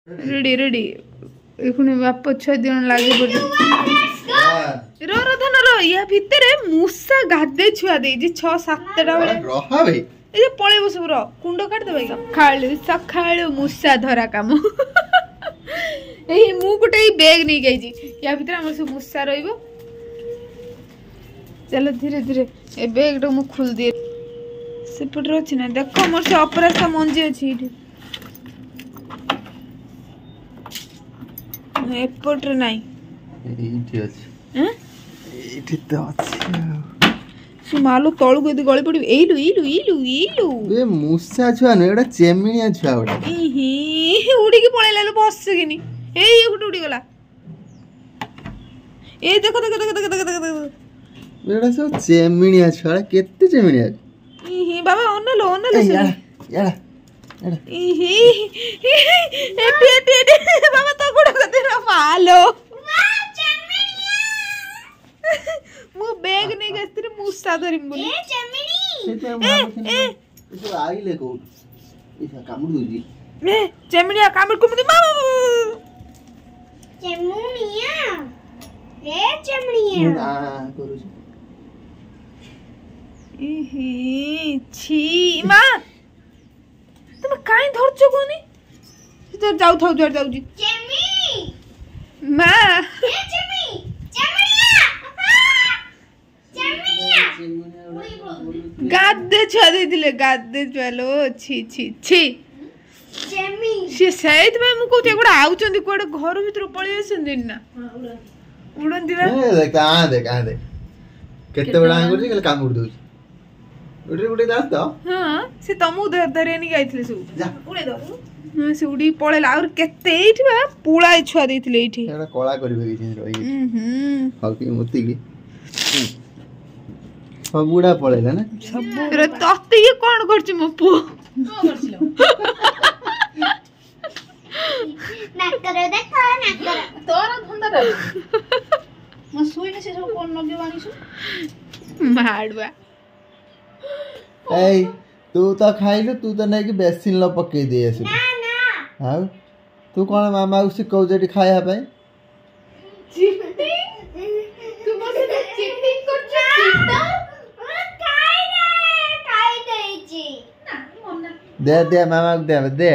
Ready ready एखुनी बाप छुआ दिन लागे पड़े रो रो धन रो या भितरे मूसा गाधे छुआ देजी 6-7टा बेले रह भाई ए जे पळे बस रो कुंड काट दे भाई खाली सखाळो मूसा धरा काम ए मु गुटे बैग नहीं गई जी या भितरे हमर सब मूसा रहइबो चलो धीरे धीरे ए बैग रो मु खोल दे सेपट रो छी ना देखो मोर से अपरासा मंजी अछि इठी एपट रे नाही एठी अछि हैं एठी त अछि सु मालो तळु गदी गळी पड़ी एलु एलु एलु एलु ए मूसा छुआ न एडा चेमिनिया छुआ ओडा इही उडी के पळेला लो बस किनी एई गुट उडी गला ए देखो देखो देखो देखो देखो देखो एडा सब चेमिनिया छुआ केते चेमिनिया इही बाबा ओनलो याडा याडा इही एटी बाबा तो गुड गते रा मालो मु बैग नहीं गस्तिर मूसा धरिम बोली ए चेमिनी ए इसे आइले को इसा कामुड दोजी ए चेमिनिया कामुड कुमदी मा चेमुनिया ए चेमुनिया ना करू इही छी मा तुम काई धरछो कोनी तो जाऊ थाउ जड़ जाऊ जी चेमी मा ए चेमी चेमुनिया चेमुनिया गादे छा देथिले गादे चलो छी छी छी चेमी से सहित में मु कोते गोडा आउचंदी कोडे घर भीतर पळी आसंदी ना उड़न दिबा ए देख आ देख केते बडा आंगुर जे कामुड दोजी उड़ी उड़ी दास दो हां से तमु धरे नहीं गाइथिले सब जा उड़े दो हां से उड़ी पळेला और केते एठिबा पुळाय छुआ देथिले एठी एडा कोळा करबे कि रही हल्की मुती की सब बुढ़ा पळेला ना सब रे तते ये कोन करछ मो पु ना करो देखो ना करो तोरा धंदा रे म सुइने से सब कोन लगे बानीसु माडवा ए तू तो खाइलु तू तो नहीं कि बेसिन ल पके दे आसु ना ना हाउ तू कोन मामा उसे कहू जेटी खाया पे चिट्टी तू बसे चिट्टी करछ चिट्टा खाई देची दे दे मामा को दे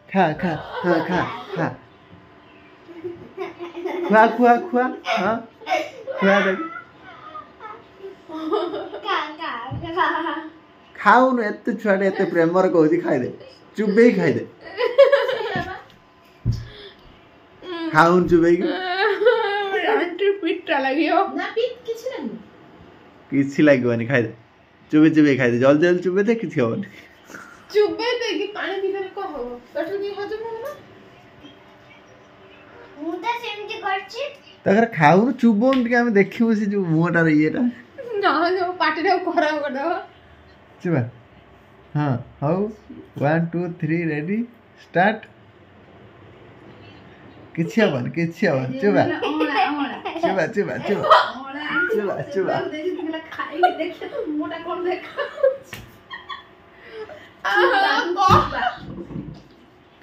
खा खा हां खा खा खुआ खुआ खुआ हां खुआ दे का खाऊ न एते छुआडे एते प्रेमर कहूची खाइ दे चुबे ही खाइ दे खाऊन चुबे की आंटी पिट्टा लागियो ना पीत किछ नहीं किछि लागबनी खाइ दे चुबे चुबे खाइ दे जल्दी जल्दी चुबे दे किछि होबनी चुबे दे कि पानी भीतर को हो कठो की हजम हो ना मुदा सेमती करछि तकर खाऊ न चुबोन के हम देखिबो से जो मुहटा रे येटा ना जो पाटी रे खराब कर दो चुबा हां हाउ 1 2 3 रेडी स्टार्ट किछि होबन चुबा चुबा चुबा चुबा चुबा खाई देखे तो मोटा कोन देखा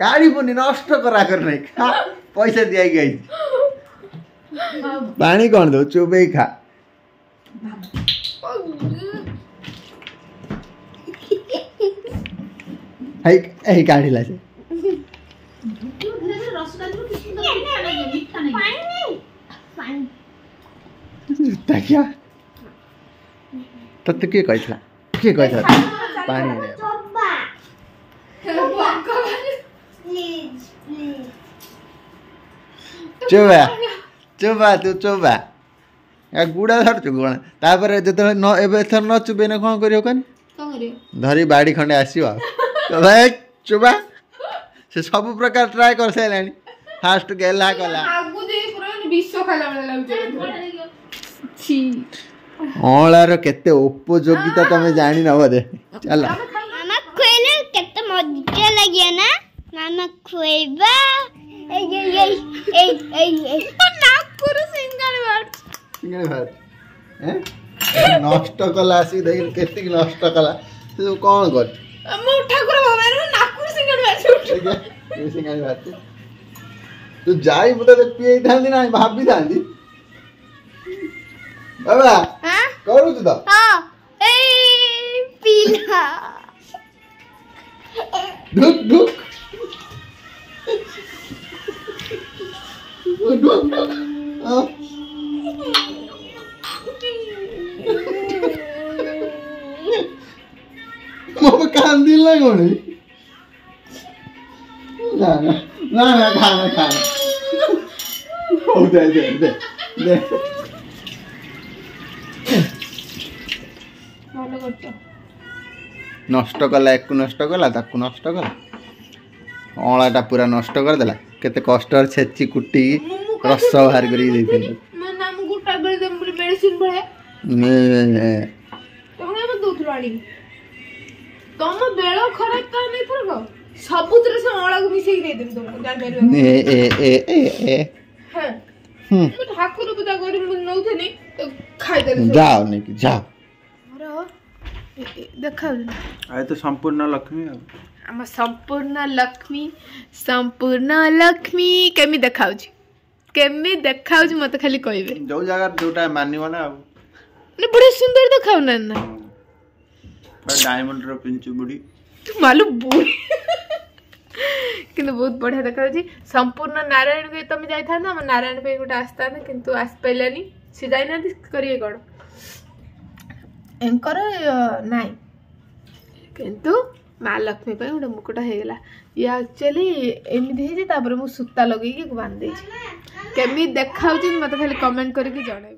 काढ़ी पुनी नष्ट करा कर नहीं खा पैसा दिया गई पानी कौन दो चुबे खा है काढ़ी ला से रसगुल्ला जो किसी का मीठा नहीं पानी जुत्ता क्या तो के कहला पानी रे चोबा प्लीज चुबा चुबा तू चुबा या गुड़ा धर चुगण तापर जते न एबे थर न चुबे न कोन करियो कन धरी बाड़ी खंडे आसीबा तो भाई चुबा से सब प्रकार ट्राई कर सैलानी फास्ट गेला कला आगु दे पुरा विश्व खाला वाला लागजे छी ओलार केते उपयोगिता तमे जानि न बदे चल मामा खुएले केते मजा लागिया ना मामा खुएबा ए नागपुर सिंगल भात हैं नष्ट कला आसी देख केते नष्ट कला तू कोन कर मो ठाकुर बाबा नागपुर सिंगल भात ये सिंगाई भात तू जाई मुझे पिए था ना भाभी था बाबा हाँ करू तू तो हाँ ए पीला ढुक ढुक ढुक ढुक मग कांदील ना कोणी ना ना ना ना खाना खाना हो दे दे दे दे नष्ट कला एक नष्ट कला ताकू नष्ट कला अँलाटा पूरा नष्ट करदेला केते कष्ट छेची कुटी रस बाहर कर ମୋ ନାମକୁ ଟାବଲେଟ ଦେମ ବୋଲି ମେଡିସିନ ଭଳିଆ ତମେ ଆମେ ଦଉଥିଲୁ ଆଣିକି ତମ ବେଳ ଖରାପ ତ ଆମେ ଏଥରକ ସବୁଥିରେ ସେ ଅଁଳାକୁ ମିଶେଇକି ଦେଇଦେବି ତମକୁ ଜାଣିପାରିବ ମୁଁ ଠାକୁର ପୂଜା କରି ମୁଁ ନଉଥିଲି ଖାଇଦେଲି जाओ नहीं जाओ ଦେଖାଉନି आए तो संपूर्ण लक्ष्मी ଆମ ସମ୍ପୂର୍ଣ୍ଣ ଲକ୍ଷ୍ମୀ କେମିତି ଦେଖାଉଛି ମତେ ଖାଲି କହିବେ जो जगह जोटा मानिव ना ମାନେ ବଢିଆ ସୁନ୍ଦର ଦେଖାଉନାହାନ୍ତି ନା डायमंड रो पिंचू बुड़ी ତୁ ମାଲୁ ବୁଢୀ କିନ୍ତୁ ବହୁତ ବଢିଆ ଦେଖାଉଛି ସମ୍ପୂର୍ଣ୍ଣ ନାରାୟଣ ପାଇଁ ତମେ ଯାଇଥାନ୍ତ ଆମ ନାରାୟଣ ପାଇଁ ଗୋଟେ ଆସିଥାନ୍ତେ କିନ୍ତୁ ଆସିପାରିଲାନି ସେ ଯାଇନାହାନ୍ତି କରିବେ କ'ଣ ଏଙ୍କର ନାଇଁ କିନ୍ତୁ ମା ଲକ୍ଷ୍ମୀ ପାଇଁ ଗୋଟେ ମୁକୁଟ ହେଇଗଲା ଇଏ ଆକ୍ଚୁଆଲି ଏମିତି ହେଇଛି ତାପରେ ମୁଁ ସୂତା ଲଗେଇକି ବାନ୍ଧି ଦେଇଛି କେମିତି ଦେଖାଉଛି ମତେ ଖାଲି କମେଣ୍ଟ କରିକି ଜଣେଇବେ।